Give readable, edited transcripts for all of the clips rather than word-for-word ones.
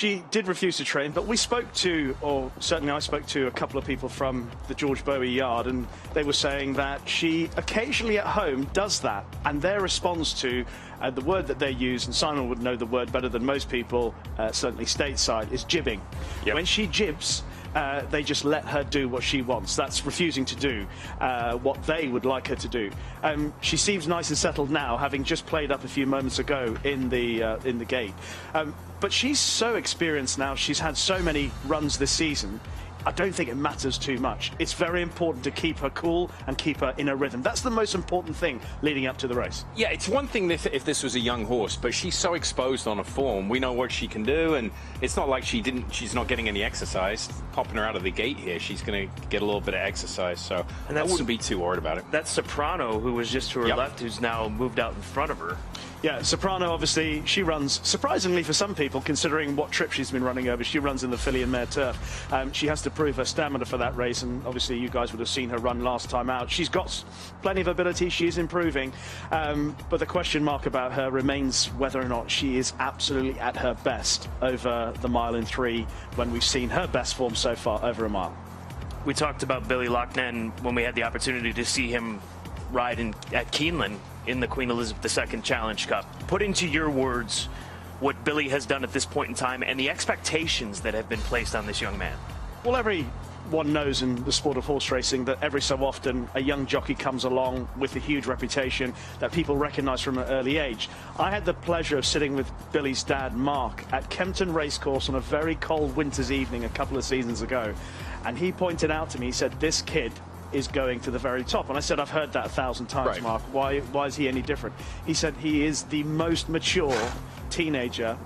She did refuse to train, but we spoke to, or certainly I spoke to, a couple of people from the George Bowie yard, and they were saying that she occasionally at home does that, and their response to the word that they use, and Simon would know the word better than most people, certainly stateside, is jibbing. Yep. When she jibs, they just let her do what she wants. That's refusing to do what they would like her to do. She seems nice and settled now, having just played up a few moments ago in the gate. But she's so experienced now. She's had so many runs this season. I don't think it matters too much. It's very important to keep her cool and keep her in a rhythm. That's the most important thing leading up to the race. Yeah, it's one thing if this was a young horse, but she's so exposed on a form. We know what she can do, and it's not like she's not getting any exercise. Popping her out of the gate here, she's going to get a little bit of exercise, so I wouldn't be too worried about it. That's Soprano, who was just to her left, who's now moved out in front of her. Yeah, Soprano, obviously, she runs, surprisingly for some people, considering what trip she's been running over. She runs in the filly and mare turf. She has to prove her stamina for that race, and obviously you guys would have seen her run last time out. She's got plenty of ability. She's improving. But the question mark about her remains whether or not she is absolutely at her best over the mile in 3 when we've seen her best form so far over a mile. We talked about Billy Loughnane when we had the opportunity to see him ride at Keeneland in the Queen Elizabeth II Challenge Cup. Put into your words what Billy has done at this point in time and the expectations that have been placed on this young man. Well, everyone knows in the sport of horse racing that every so often a young jockey comes along with a huge reputation that people recognise from an early age. I had the pleasure of sitting with Billy's dad, Mark, at Kempton Racecourse on a very cold winter's evening a couple of seasons ago, and he pointed out to me, he said, this kid is going to the very top. And I said, I've heard that 1,000 times, right, Mark. Why is he any different? He said he is the most mature teenager.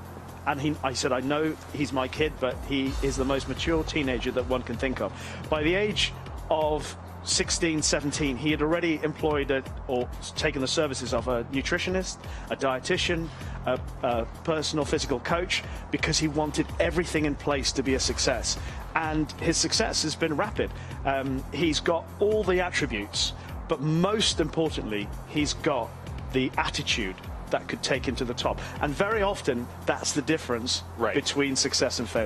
And I said, I know he's my kid, but he is the most mature teenager that one can think of. By the age of 16, 17, he had already employed or taken the services of a nutritionist, a dietitian, a personal physical coach, because he wanted everything in place to be a success. And his success has been rapid. He's got all the attributes, but most importantly, he's got the attitude that could take him to the top. And very often, that's the difference between success and failure.